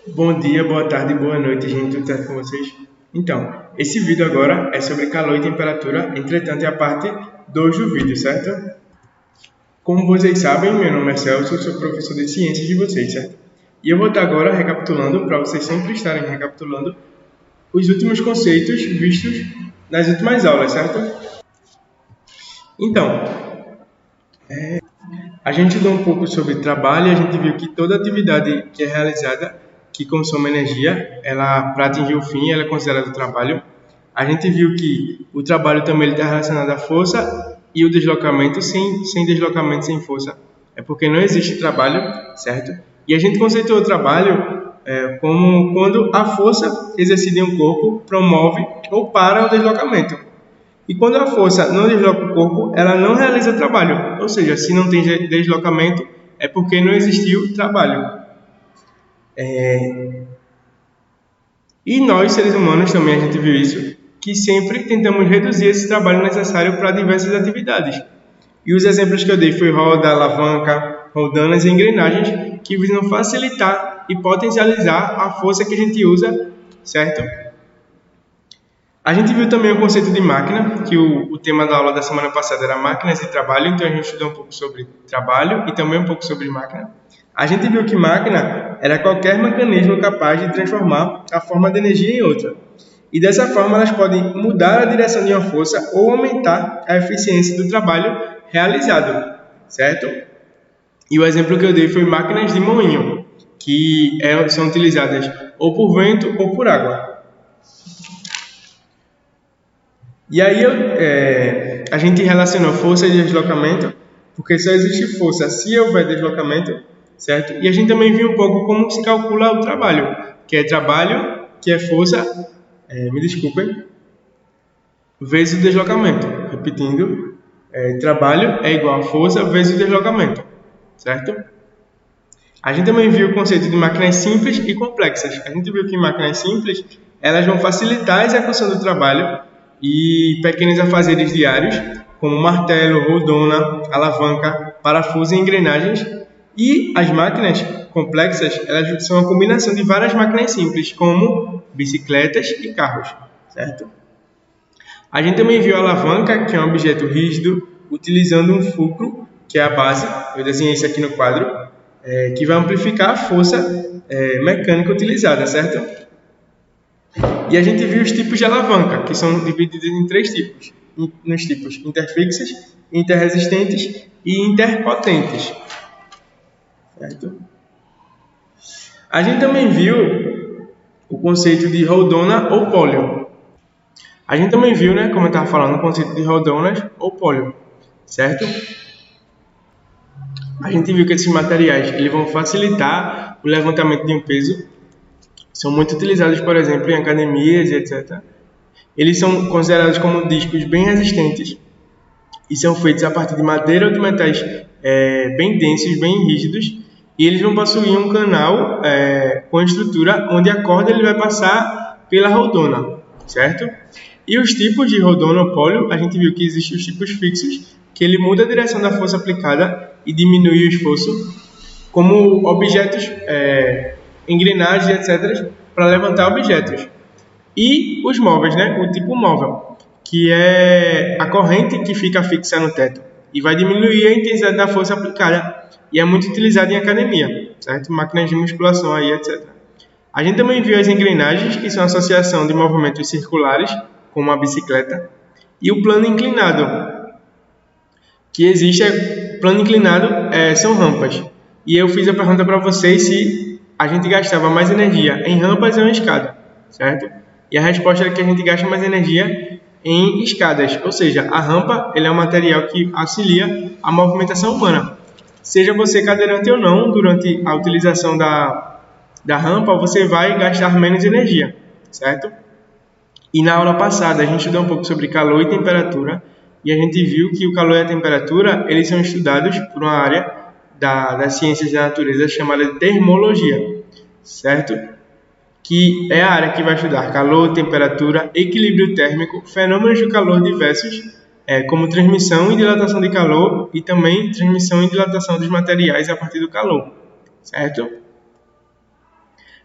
Bom dia, boa tarde, boa noite, gente. Tudo certo com vocês? Então, esse vídeo agora é sobre calor e temperatura, entretanto é a parte 2 do vídeo, certo? Como vocês sabem, meu nome é Celso, sou professor de ciências de vocês, certo? E eu vou estar agora recapitulando, para vocês sempre estarem recapitulando, os últimos conceitos vistos nas últimas aulas, certo? Então, a gente estudou um pouco sobre trabalho e a gente viu que toda atividade que é realizada, que consome energia, ela para atingir o fim, ela é considerada trabalho. A gente viu que o trabalho também está relacionado à força e o deslocamento, sem deslocamento, sem força. É porque não existe trabalho, certo? E a gente conceituou o trabalho como quando a força exercida em um corpo promove ou para o deslocamento. E quando a força não desloca o corpo, ela não realiza trabalho. Ou seja, se não tem deslocamento, é porque não existiu trabalho. E nós, seres humanos, também a gente viu isso, que sempre tentamos reduzir esse trabalho necessário para diversas atividades. E os exemplos que eu dei foi roda, alavanca, roldanas e engrenagens que visam facilitar e potencializar a força que a gente usa, certo? A gente viu também o conceito de máquina, que o tema da aula da semana passada era máquinas e trabalho, então a gente estudou um pouco sobre trabalho e também um pouco sobre máquina. A gente viu que máquina era qualquer mecanismo capaz de transformar a forma de energia em outra. E dessa forma elas podem mudar a direção de uma força ou aumentar a eficiência do trabalho realizado, certo? E o exemplo que eu dei foi máquinas de moinho, que são utilizadas ou por vento ou por água. E aí a gente relacionou força e deslocamento, porque só existe força se houver deslocamento, certo? E a gente também viu um pouco como se calcula o trabalho, que é trabalho, que é força, me desculpem, vezes o deslocamento. Repetindo, trabalho é igual a força vezes o deslocamento, certo? A gente também viu o conceito de máquinas simples e complexas. A gente viu que máquinas simples, elas vão facilitar a execução do trabalho e pequenos afazeres diários, como martelo, roldona, alavanca, parafuso e engrenagens. E as máquinas complexas, elas são a combinação de várias máquinas simples, como bicicletas e carros, certo? A gente também viu a alavanca, que é um objeto rígido, utilizando um fulcro, que é a base, eu desenhei isso aqui no quadro, que vai amplificar a força mecânica utilizada, certo? E a gente viu os tipos de alavanca, que são divididos em 3 tipos. Nos tipos interfixas, interresistentes e interpotentes. Certo? A gente também viu o conceito de roldona ou póleo. A gente também viu, como eu estava falando, o conceito de roldonas ou póleo. Certo? A gente viu que esses materiais eles vão facilitar o levantamento de um peso. São muito utilizados, por exemplo, em academias e etc. Eles são considerados como discos bem resistentes e são feitos a partir de madeira ou de metais bem densos, bem rígidos, e eles vão possuir um canal com estrutura onde a corda ele vai passar pela roldona, certo? E os tipos de roldona ou póleo, a gente viu que existem os tipos fixos, que ele muda a direção da força aplicada e diminui o esforço, como objetos, engrenagens, etc., para levantar objetos. E os móveis, o tipo móvel, que é a corrente que fica fixa no teto e vai diminuir a intensidade da força aplicada e é muito utilizado em academia, certo? Máquinas de musculação aí, etc. A gente também viu as engrenagens, que são a associação de movimentos circulares, como a bicicleta, e o plano inclinado, que existe, plano inclinado são rampas. E eu fiz a pergunta para vocês se a gente gastava mais energia em rampas ou em escada, certo? E a resposta é que a gente gasta mais energia em escadas, ou seja, a rampa ele é um material que auxilia a movimentação humana. Seja você cadeirante ou não, durante a utilização da rampa, você vai gastar menos energia, certo? E na aula passada a gente estudou um pouco sobre calor e temperatura, e a gente viu que o calor e a temperatura eles são estudados por uma área das ciências da natureza chamada de termologia, certo? Que é a área que vai estudar calor, temperatura, equilíbrio térmico, fenômenos do calor diversos, como transmissão e dilatação de calor e também transmissão e dilatação dos materiais a partir do calor, certo?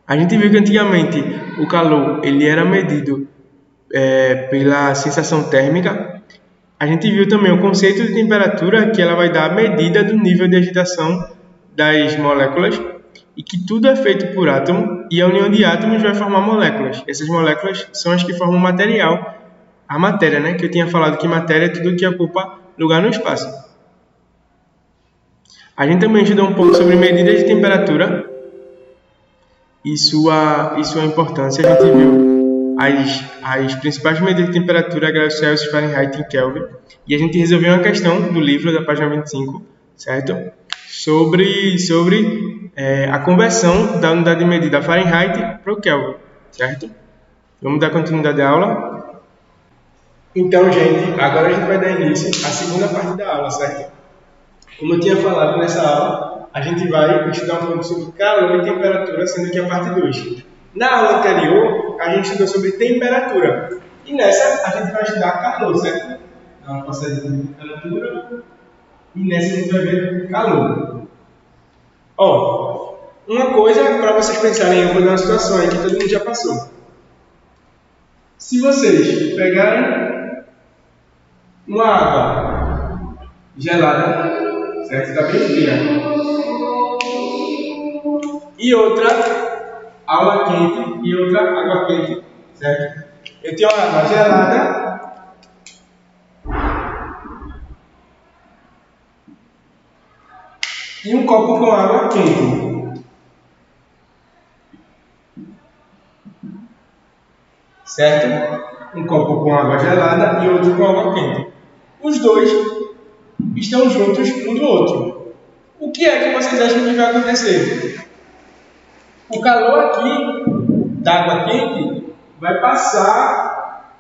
A gente viu que antigamente o calor ele era medido pela sensação térmica. A gente viu também o conceito de temperatura, que ela vai dar a medida do nível de agitação das moléculas, e que tudo é feito por átomo, e a união de átomos vai formar moléculas. Essas moléculas são as que formam material, a matéria, né? Que eu tinha falado que matéria é tudo que ocupa lugar no espaço. A gente também estudou um pouco sobre medidas de temperatura e sua importância. A gente viu as principais medidas de temperatura, graus Celsius, Fahrenheit e Kelvin. E a gente resolveu uma questão do livro, da página 25, certo? Sobre a conversão da unidade de medida Fahrenheit para o Kelvin, certo? Vamos dar continuidade à aula? Então, gente, agora a gente vai dar início à segunda parte da aula, certo? Como eu tinha falado nessa aula, a gente vai estudar um pouco sobre calor e temperatura, sendo que a parte 2. Na aula anterior, a gente estudou sobre temperatura. E nessa, a gente vai estudar calor, certo? Então, uma passagem de temperatura. E nessa, a gente vai ver calor. Ó, uma coisa para vocês pensarem, eu vou dar uma situação aí que todo mundo já passou. Se vocês pegarem uma água gelada, certo? Está bem fria. E outra água quente e outra água quente, certo? Eu tenho uma água gelada e um copo com água quente, certo? Um copo com água gelada e outro com água quente. Os dois estão juntos um do outro. O que é que vocês acham que vai acontecer? O calor aqui da água quente vai passar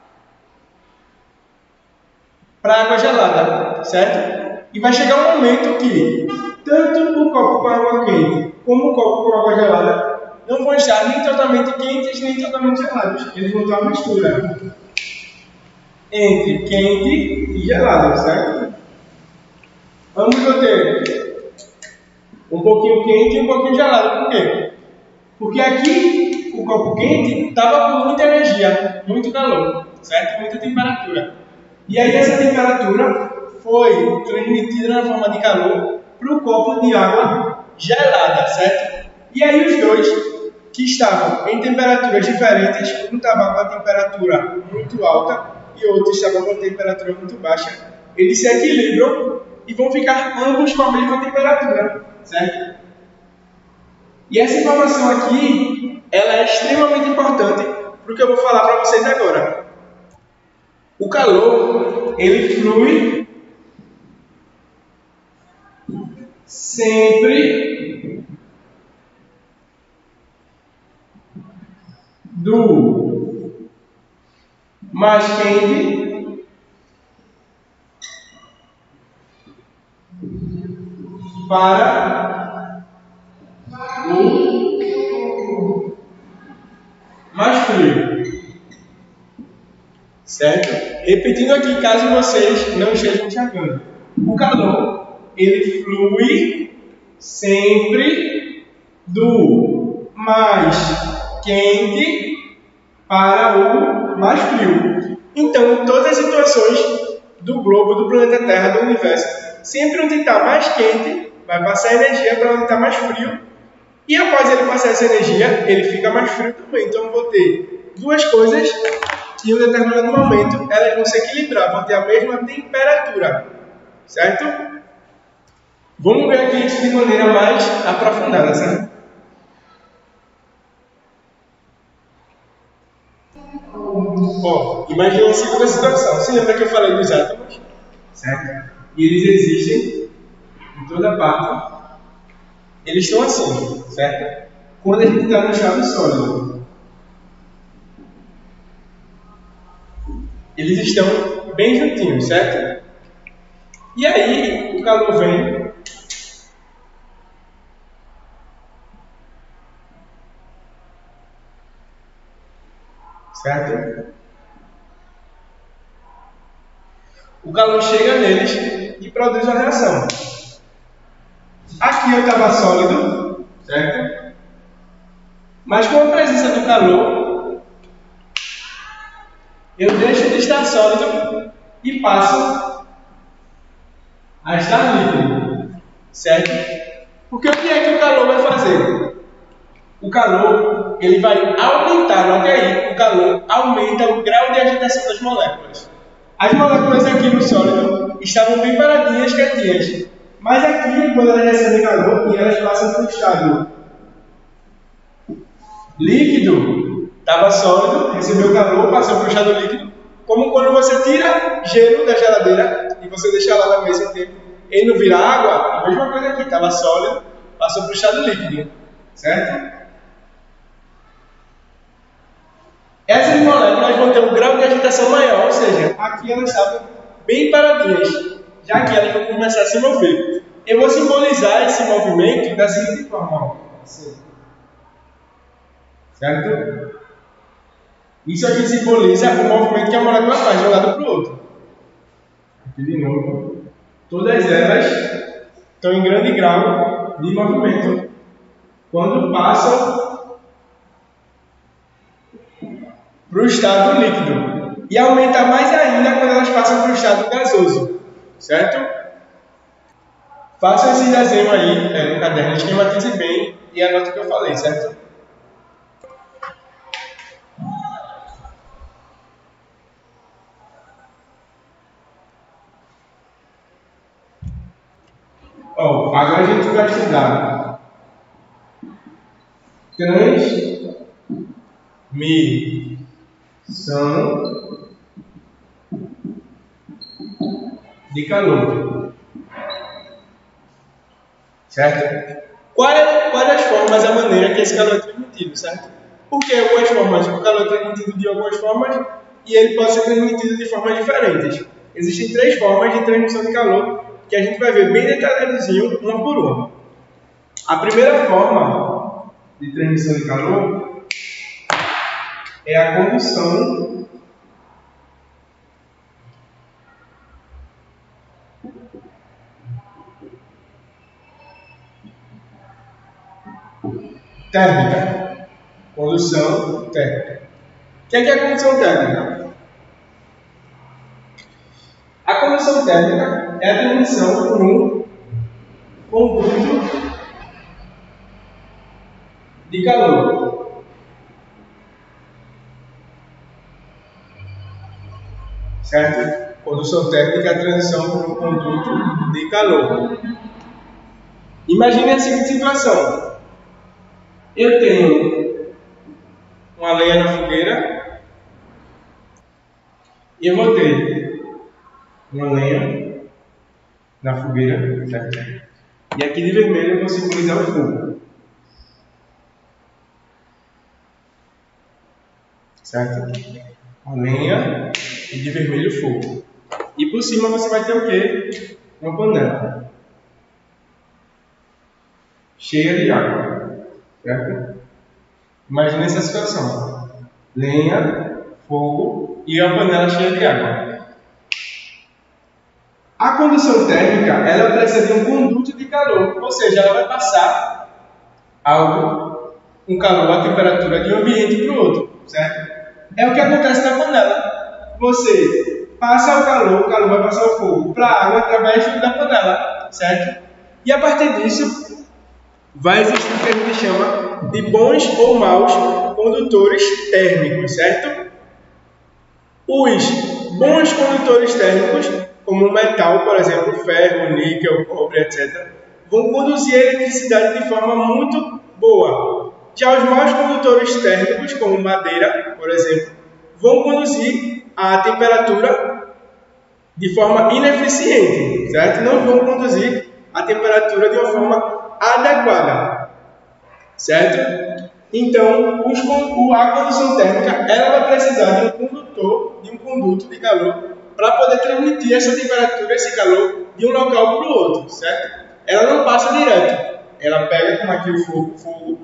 para a água gelada, certo? E vai chegar um momento que tanto o copo com água quente como o copo com água gelada não vão estar nem totalmente quentes nem totalmente gelados. Eles vão ter uma mistura entre quente e gelado, certo? Ambos vão ter um pouquinho quente e um pouquinho gelado. Por quê? Porque aqui o copo quente estava com muita energia, muito calor, certo? Muita temperatura. E aí essa temperatura foi transmitida na forma de calor para o copo de água gelada, certo? E aí os dois que estavam em temperaturas diferentes, um estava com a temperatura muito alta e o outro estava com a temperatura muito baixa, eles se equilibram e vão ficar ambos com a mesma temperatura, certo? E essa informação aqui, ela é extremamente importante para o que eu vou falar para vocês agora. O calor, ele flui sempre do mais quente para o mais frio, certo? Repetindo aqui, caso vocês não estejam enxergando. O calor, ele flui sempre do mais quente para o mais frio. Então, em todas as situações do globo, do planeta Terra, do universo, sempre onde está mais quente, vai passar energia para onde está mais frio. E após ele passar essa energia, ele fica mais frio também. Então, eu vou ter duas coisas que em um determinado momento elas vão se equilibrar, vão ter a mesma temperatura, certo? Vamos ver aqui isso de maneira mais aprofundada, certo? Bom, imagine a segunda situação. Você lembra que eu falei dos átomos? Certo? E eles existem em toda parte. Eles estão assim, certo? Quando a gente está no estado sólido, eles estão bem juntinhos, certo? E aí, o calor vem, certo? O calor chega neles e produz uma reação. Aqui eu estava sólido, certo? Mas com a presença do calor, eu deixo de estar sólido e passo a estar líquido, certo? Porque o que é que o calor vai fazer? O calor, ele vai aumentar, até aí, o calor aumenta o grau de agitação das moléculas. As moléculas aqui no sólido estavam bem paradinhas, quietinhas. Mas aqui, quando elas recebem calor e elas passam para o estado líquido, estava sólido, recebeu calor, passou para o estado líquido, como quando você tira gelo da geladeira e você deixa lá na mesa um tempo, ele não vira água, a mesma coisa aqui, estava sólido, passou para o estado líquido, certo? Essas moléculas vão ter um grau de agitação maior, ou seja, aqui elas estavam bem paradinhas, já que elas vão começar a se mover. Eu vou simbolizar esse movimento da seguinte forma, assim. Certo? Isso aqui simboliza o movimento que a molécula faz de um lado para o outro. Aqui de novo. Todas elas estão em grande grau de movimento quando passam para o estado líquido. E aumenta mais ainda quando elas passam para o estado gasoso. Certo? Faça esse desenho aí no caderno, esquematize bem e anote o que eu falei, certo? Agora a gente vai estudar transmissão de calor. Certo? Quais as formas, a maneira que esse calor é transmitido, certo? Porque algumas formas, o calor é transmitido de algumas formas e ele pode ser transmitido de formas diferentes. Existem 3 formas de transmissão de calor que a gente vai ver bem detalhadinho, uma por uma. A primeira forma de transmissão de calor é a condução térmica. Condução térmica. O que é a condução térmica? A condução térmica é a transmissão por um conduto de calor. Certo? Condução térmica é a transição por um conduto de calor. Imagine a seguinte situação. Eu tenho uma lenha na fogueira e eu vou ter uma lenha na fogueira, certo? E aqui de vermelho eu vou simbolizar o fogo. Certo? A lenha e de vermelho o fogo. E por cima você vai ter o quê? Uma panela cheia de água. Certo? Imagine essa situação. Lenha, fogo e a panela cheia de água. A condução térmica, ela precisa de um conduto de calor, ou seja, ela vai passar um calor a temperatura de um ambiente para o outro, certo? É o que acontece na panela. Você passa o calor vai passar o fogo para a água através da panela, certo? E a partir disso, vai existir o que a gente chama de bons ou maus condutores térmicos, certo? Os bons condutores térmicos, como o metal, por exemplo, ferro, níquel, cobre, etc., vão conduzir a eletricidade de forma muito boa. Já os maus condutores térmicos, como madeira, por exemplo, vão conduzir a temperatura de forma ineficiente, certo? Não vão conduzir a temperatura de uma forma adequada, certo? Então, a condução térmica ela vai precisar de um conduto de calor para poder transmitir essa temperatura, esse calor, de um local para o outro, certo? Ela não passa direto. Ela pega como aqui o fogo,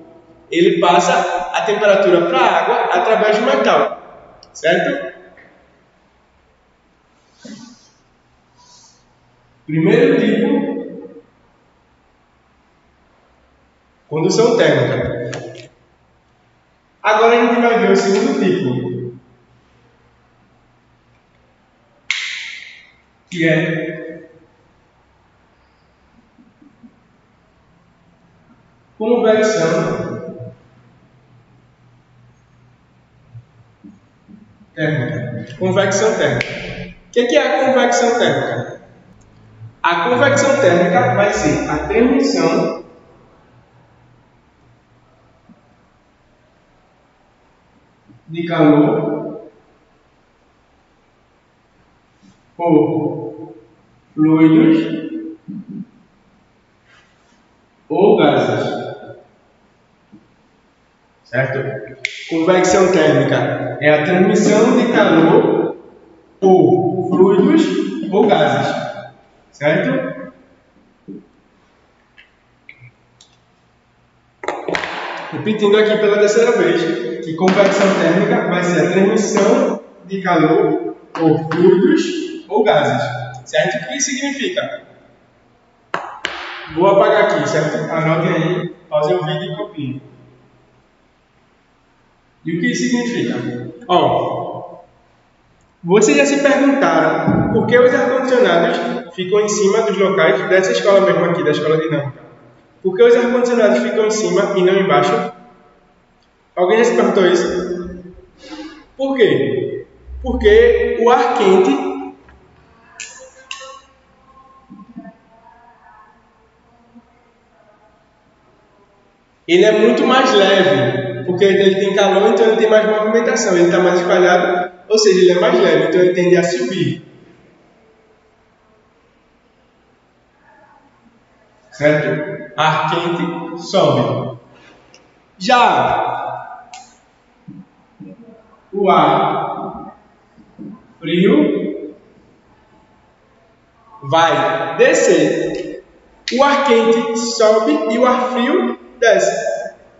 ele passa a temperatura para a água através do metal, certo? Primeiro tipo, condução térmica. Agora a gente vai ver o segundo tipo, que é convecção térmica. Convecção térmica. O que é a convecção térmica? A convecção térmica vai ser a transmissão de calor por fluidos ou gases. Certo? Convecção térmica é a transmissão de calor por fluidos ou gases. Certo? Repetindo aqui pela terceira vez, que convecção térmica vai ser a transmissão de calor por fluidos ou gases. Certo? O que isso significa? Vou apagar aqui, certo? Anotem aí, pausem o vídeo e copiem. E o que isso significa? Vocês já se perguntaram por que os ar-condicionados ficam em cima dos locais dessa escola mesmo aqui, da escola dinâmica? Por que os ar-condicionados ficam em cima e não embaixo? Alguém já se perguntou isso? Por quê? Porque o ar quente ele é muito mais leve, porque ele tem calor, então ele tem mais movimentação, ele está mais espalhado, ou seja, ele é mais leve, então ele tende a subir. Certo? Ar quente sobe. Já o ar frio vai descer. O ar quente sobe e o ar frio desce.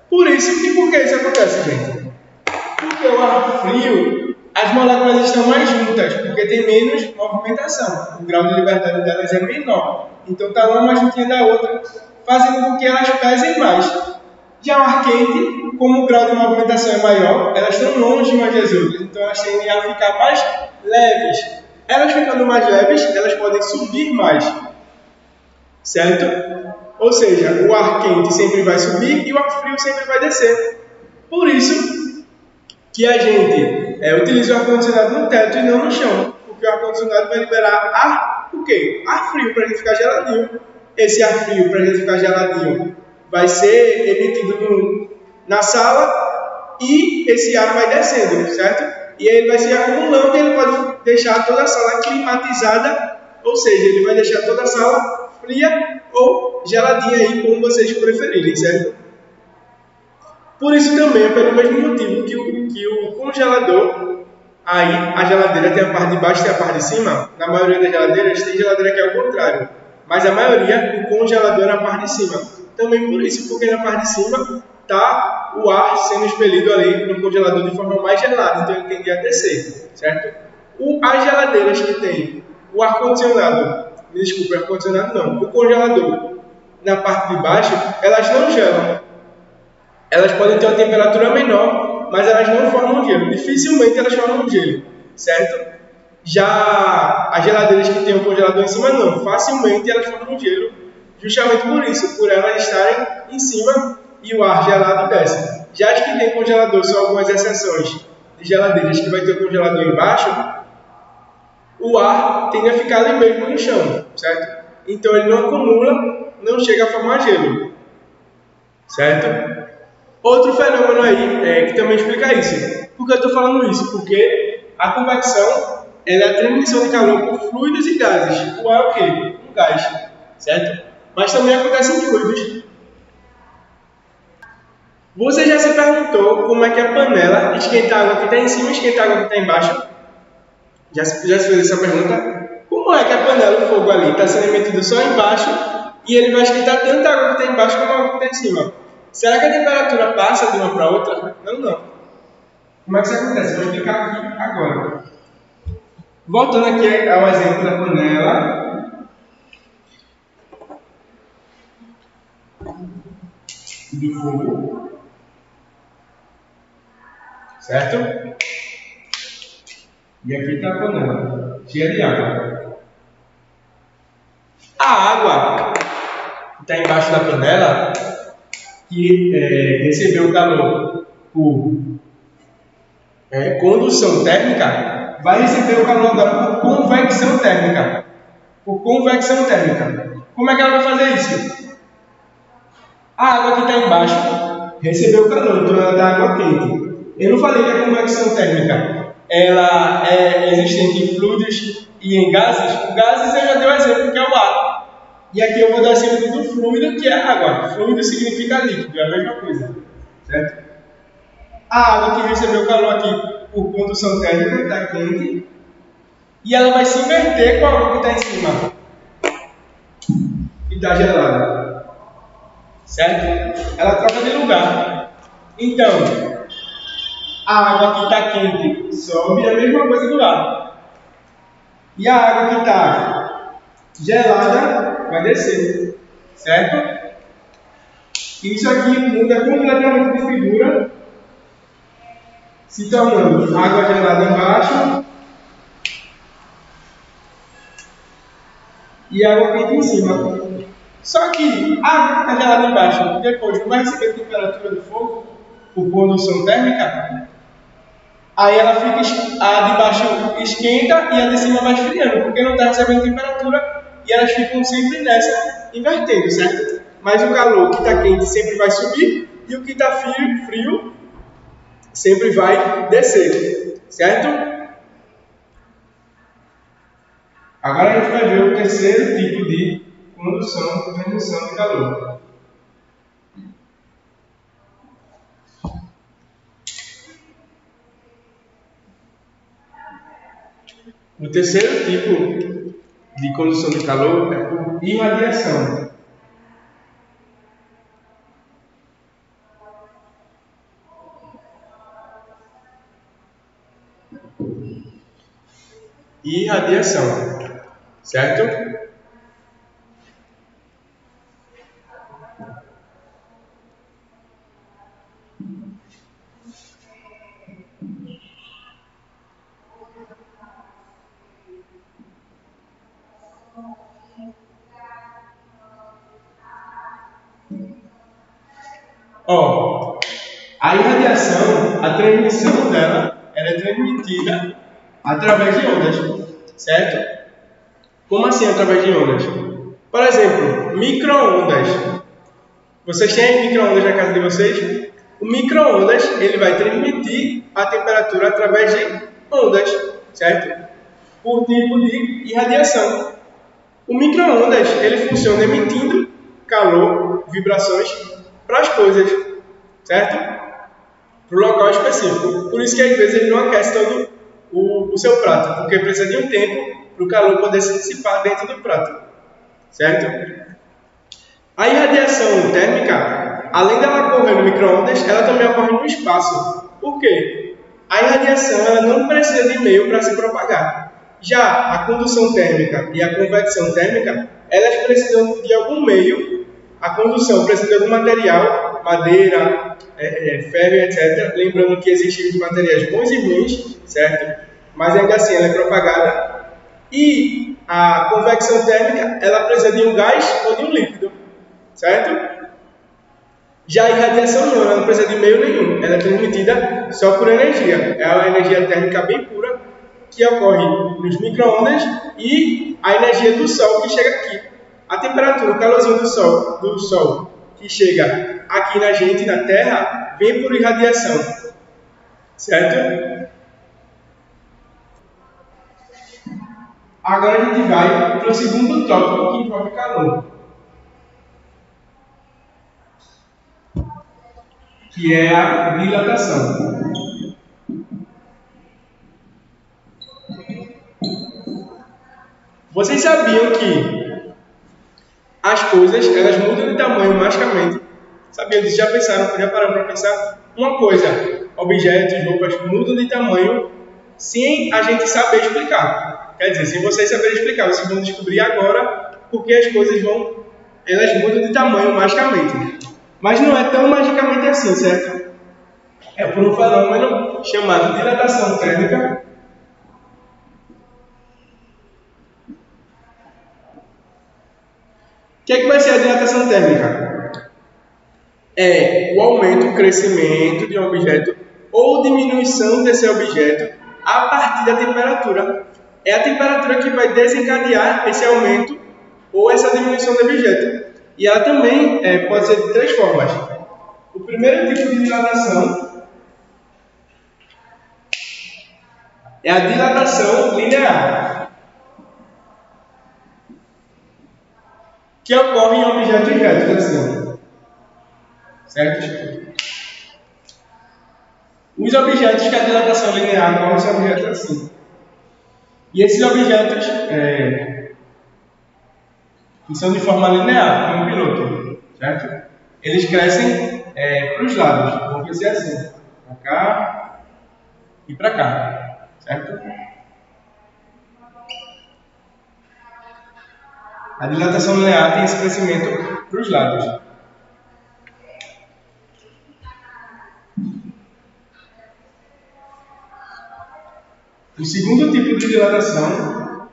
Por isso e por que isso acontece, gente? Porque o ar frio, as moléculas estão mais juntas, porque tem menos movimentação. O grau de liberdade delas é menor. Então está uma mais juntinha da outra, fazendo com que elas pesem mais. Já o ar quente, como o grau de movimentação é maior, elas estão longe umas das outras, então elas tendem a ficar mais leves. Elas ficando mais leves, elas podem subir mais. Certo? Ou seja, o ar quente sempre vai subir e o ar frio sempre vai descer. Por isso que a gente utiliza o ar-condicionado no teto e não no chão. Porque o ar-condicionado vai liberar ar, o quê? Ar frio para a gente ficar geladinho. Esse ar frio para a gente ficar geladinho vai ser emitido na sala e esse ar vai descendo, certo? E aí ele vai se acumulando e ele pode deixar toda a sala climatizada, ou seja, ele vai deixar toda a sala fria ou geladinha aí, como vocês preferirem, certo? Por isso também, pelo mesmo motivo que o congelador, aí a geladeira tem a parte de baixo e a parte de cima, na maioria das geladeiras tem geladeira que é o contrário, mas a maioria, o congelador é na parte de cima. Também por isso, porque na parte de cima está o ar sendo expelido ali no congelador de forma mais gelada, então ele tende a descer, certo? As geladeiras que tem o ar-condicionado, desculpa, ar-condicionado não, o congelador na parte de baixo, elas não gelam. Elas podem ter uma temperatura menor, mas elas não formam gelo. Dificilmente elas formam gelo, certo? Já as geladeiras que tem o congelador em cima, não. Facilmente elas formam gelo, justamente por isso, por elas estarem em cima e o ar gelado desce. Já as que tem congelador, são algumas exceções de geladeiras que vai ter o congelador embaixo, o ar tende a ficar ali mesmo no chão, certo? Então ele não acumula, não chega a formar gelo, certo? Outro fenômeno aí que também explica isso. Por que eu estou falando isso? Porque a convecção ela é a transmissão de calor por fluidos e gases. O ar é o quê? Um gás, certo? Mas também acontece em fluidos. Você já se perguntou como é que a panela esquenta a água que está em cima e esquenta a água que está embaixo? Já se fez essa pergunta? Como é que a panela, o fogo ali, está sendo emitido só embaixo e ele vai esquentar tanto a água que está embaixo como a água que está em cima? Será que a temperatura passa de uma para outra? Não. Como é que isso acontece? Vou explicar aqui agora. Voltando aqui ao exemplo da panela. Do fogo. certo? E aqui está a panela, cheia de água. A água que está embaixo da panela, que recebeu o calor por condução térmica, vai receber o calor agora por convecção térmica. Por convecção térmica. Como é que ela vai fazer isso? A água que está embaixo recebeu o calor, então ela está água quente. Eu não falei que a convecção térmica ela é existente em fluidos e em gases. Gases eu já dei o exemplo, que é o ar. E aqui eu vou dar o exemplo do fluido, que é a água. Fluido significa líquido, é a mesma coisa. Certo? A água que recebeu o calor aqui por condução térmica está quente. E ela vai se inverter com a água que está em cima. E está gelada. Certo? Ela troca de lugar. Então, a água que está quente sobe, é a mesma coisa do ar. E a água que está gelada vai descer. Certo? Isso aqui muda completamente de figura, se tornando água gelada embaixo e água quente em cima. Só que a água que está gelada embaixo, depois não vai receber a temperatura do fogo por condução térmica, aí ela fica, a de baixo esquenta e a de cima vai esfriando, porque não está recebendo temperatura e elas ficam sempre nessa, invertendo, certo? Mas o calor que está quente sempre vai subir e o que está frio sempre vai descer, certo? Agora a gente vai ver o terceiro tipo de condução e transmissão de calor. O terceiro tipo de condução de calor é por irradiação. Irradiação, certo? A irradiação, a transmissão dela, ela é transmitida através de ondas, certo? Como assim através de ondas? Por exemplo, micro-ondas. Vocês têm micro-ondas na casa de vocês? O micro-ondas, ele vai transmitir a temperatura através de ondas, certo? Por tipo de irradiação. O micro-ondas, ele funciona emitindo calor, vibrações para as coisas, certo? Para o local específico. Por isso que às vezes ele não aquece todo o seu prato, porque precisa de um tempo para o calor poder se dissipar dentro do prato, certo? A irradiação térmica, além dela ocorrer no micro-ondas, ela também ocorre no espaço. Por quê? A irradiação ela não precisa de meio para se propagar. Já a condução térmica e a convecção térmica, elas precisam de algum meio. A condução precisa de algum material, madeira, ferro, etc. Lembrando que existem materiais bons e ruins, certo? Mas ainda assim ela é propagada. E a convecção térmica, ela precisa de um gás ou de um líquido, certo? Já a irradiação não, ela não precisa de meio nenhum. Ela é transmitida só por energia. É uma energia térmica bem pura que ocorre nos micro-ondas e a energia do Sol que chega aqui. A temperatura, o calorzinho do Sol que chega aqui na gente, na Terra, vem por irradiação, certo? Agora a gente vai para o segundo tópico que envolve calor, que é a dilatação. Vocês sabiam que as coisas elas mudam de tamanho magicamente? Sabiam disso? Já pararam para pensar? Uma coisa, objetos, roupas mudam de tamanho sem a gente saber explicar. Quer dizer, sem vocês saberem explicar, vocês vão descobrir agora porque as coisas elas mudam de tamanho magicamente. Mas não é tão magicamente assim, certo? É por um fenômeno chamada dilatação térmica. O que é que vai ser a dilatação térmica? É o aumento, o crescimento de um objeto ou diminuição desse objeto a partir da temperatura. É a temperatura que vai desencadear esse aumento ou essa diminuição do objeto. E ela também pode ser de três formas. O primeiro tipo de dilatação é a dilatação linear, que ocorre em objetos retos, assim. Certo? Os objetos que a dilatação linear ocorre são objetos assim. E esses objetos que são de forma linear, como um piloto, certo? Eles crescem para os lados, vão crescer assim, para cá e para cá, certo? A dilatação linear tem esse crescimento para os lados. O segundo tipo de dilatação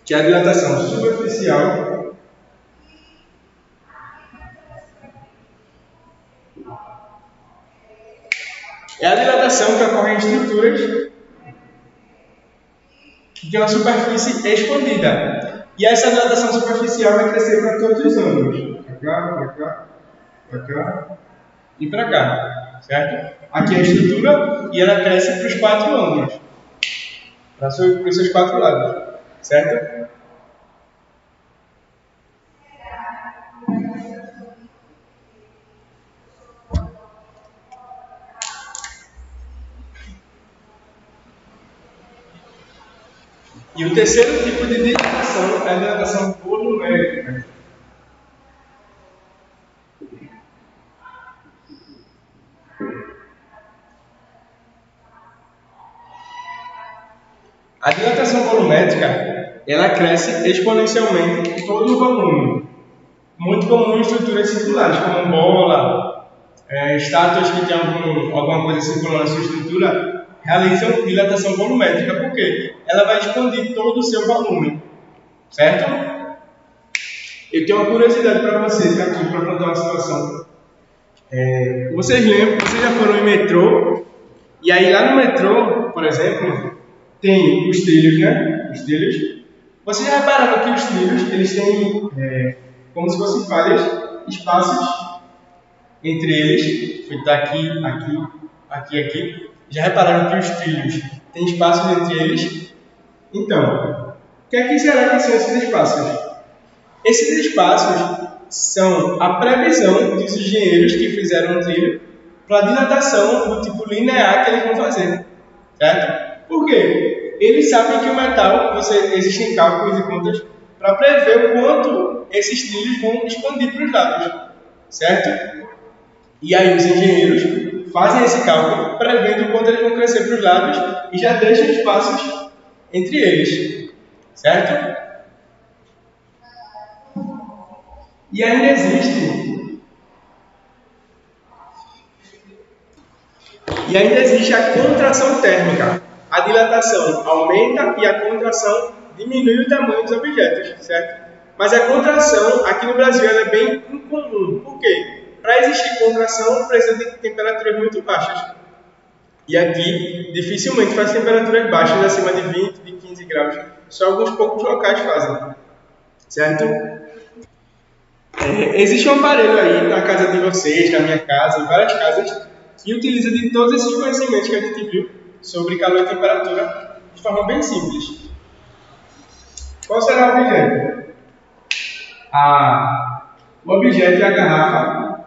que é a dilatação superficial, é a dilatação que ocorre em estruturas que têm uma superfície expandida. E essa dilatação superficial vai crescer para todos os ângulos. Para cá, para cá, para cá e para cá. Certo? Aqui é a estrutura e ela cresce para os quatro ângulos. Para os seus quatro lados. Certo? E o terceiro tipo de dilatação é a dilatação volumétrica. A dilatação volumétrica, ela cresce exponencialmente todo o volume. Muito comum em estruturas circulares, como bola, estátuas que têm alguma coisa circular na sua estrutura, realizam dilatação volumétrica. Por quê? Ela vai expandir todo o seu volume. Certo? Eu tenho uma curiosidade para vocês aqui, para contar uma situação. Vocês lembram, vocês já foram em metrô? E aí lá no metrô, por exemplo, tem os trilhos, né? Os trilhos. Vocês já repararam que os trilhos, eles têm como se fossem vários espaços entre eles. Foi daqui, aqui, aqui, aqui. Já repararam que os trilhos têm espaços entre eles? Então, o que é que será que são esses espaços? Esses espaços são a previsão dos engenheiros que fizeram o trilho para a dilatação do tipo linear que eles vão fazer. Certo? Por quê? Eles sabem que o metal, existem cálculos e contas para prever o quanto esses trilhos vão expandir para os lados. Certo? E aí os engenheiros fazem esse cálculo, prevendo o quanto eles vão crescer para os lados e já deixam espaços entre eles. Certo? E ainda existe a contração térmica. A dilatação aumenta e a contração diminui o tamanho dos objetos, certo? Mas a contração, aqui no Brasil, ela é bem incomum. Por quê? Para existir contração, precisa de temperaturas muito baixas. E aqui, dificilmente faz temperaturas baixas, acima de 20, de 15 graus. Só alguns poucos locais fazem, certo? Existe um aparelho aí na casa de vocês, na minha casa, em várias casas, que utiliza de todos esses conhecimentos que a gente viu sobre calor e temperatura de forma bem simples. Qual será o objeto? O objeto é a garrafa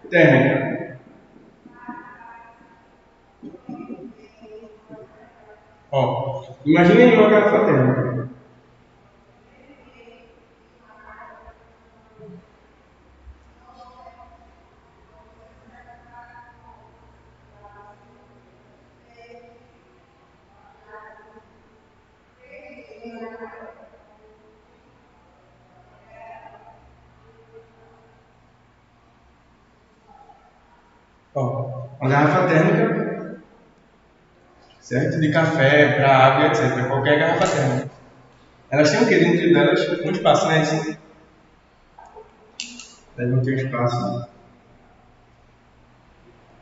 térmica. Imaginem uma garrafa térmica. Ó, uma garrafa térmica, certo? De café, para água, etc. Qualquer garrafa térmica. Elas têm o que dentro delas? Um espaço, né? Isso. Devem ter um espaço.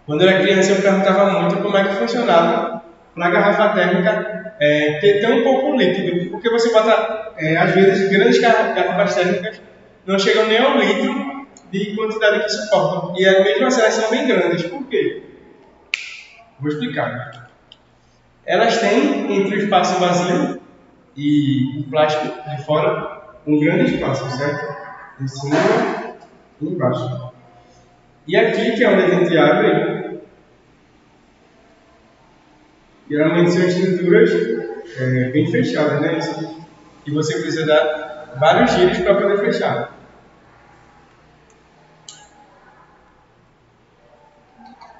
Quando eu era criança, eu me perguntava muito como é que funcionava para a garrafa térmica ter tão pouco líquido. Porque você bota, às vezes, grandes garrafas térmicas não chegam nem ao litro de quantidade que suportam. E mesmo assim, elas são bem grandes. Por quê? Vou explicar. Elas têm entre o espaço vazio e o plástico de fora um grande espaço, certo? Em cima e embaixo. E aqui, que é onde a gente abre, geralmente são estruturas bem fechadas, né? E você precisa dar vários giros para poder fechar.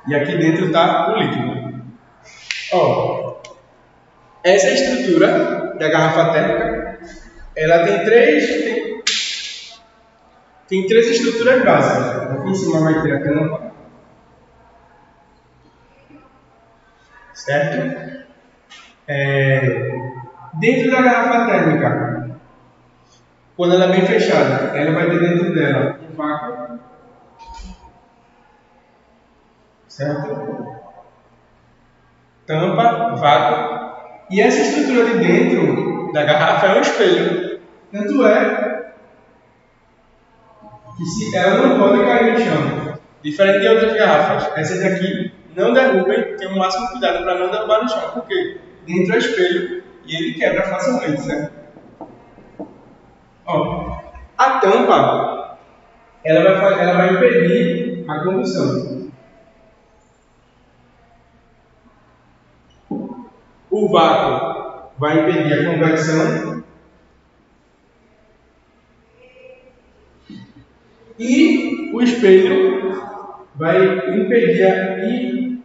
E aqui dentro está o líquido. Ó, essa estrutura da garrafa térmica, ela tem três estruturas básicas. Aqui em cima vai ter a tampa, certo? Dentro da garrafa térmica, quando ela é bem fechada, ela vai ter dentro dela um vácuo, certo? Tampa, vácuo. E essa estrutura de dentro da garrafa é um espelho. Tanto é que ela não pode cair no chão. Diferente de outras garrafas. Essas daqui não derrubem, tem o máximo cuidado para não derrubar no chão. Porque dentro é espelho e ele quebra facilmente, certo? Ó, a tampa ela vai impedir a condução. O vácuo vai impedir a convecção e o espelho vai impedir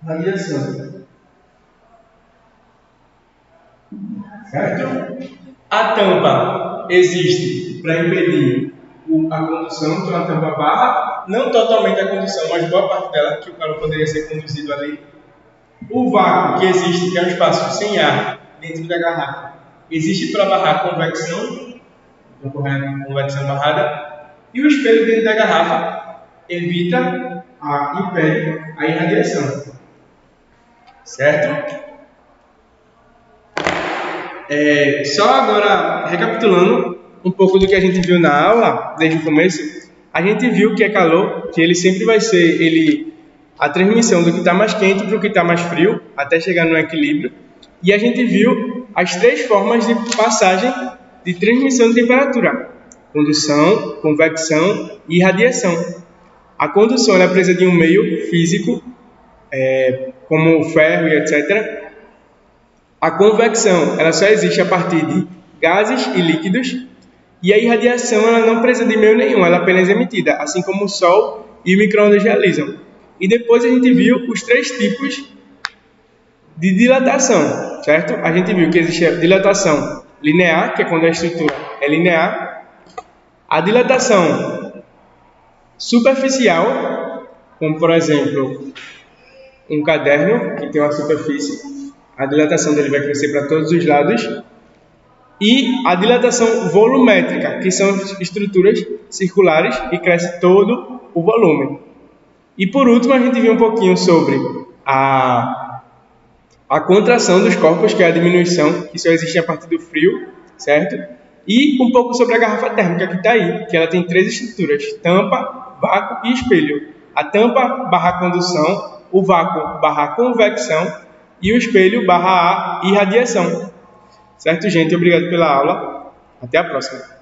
a radiação. Certo? A tampa existe para impedir a condução, então a tampa barra, não totalmente a condução, mas boa parte dela, que o calor poderia ser conduzido ali. O vácuo que existe, que é um espaço sem ar dentro da garrafa, existe para barrar a convecção, então ocorrer a convecção barrada, e o espelho dentro da garrafa impede a irradiação. Certo? Só agora, recapitulando um pouco do que a gente viu na aula, desde o começo, a gente viu que é calor, que ele sempre vai ser a transmissão do que está mais quente para o que está mais frio, até chegar no equilíbrio. E a gente viu as três formas de passagem de transmissão de temperatura: condução, convecção e radiação. A condução ela precisa de um meio físico, como o ferro e etc. A convecção ela só existe a partir de gases e líquidos. E a irradiação ela não precisa de meio nenhum, ela é apenas emitida, assim como o Sol e o micro-ondas realizam. E depois a gente viu os três tipos de dilatação, certo? A gente viu que existe a dilatação linear, que é quando a estrutura é linear. A dilatação superficial, como por exemplo um caderno que tem uma superfície, a dilatação dele vai crescer para todos os lados. E a dilatação volumétrica, que são estruturas circulares e cresce todo o volume. E por último, a gente viu um pouquinho sobre a contração dos corpos, que é a diminuição, que só existe a partir do frio, certo? E um pouco sobre a garrafa térmica que está aí, que ela tem três estruturas: tampa, vácuo e espelho. A tampa barra a condução, o vácuo barra a convecção e o espelho barra a irradiação. Certo, gente? Obrigado pela aula. Até a próxima.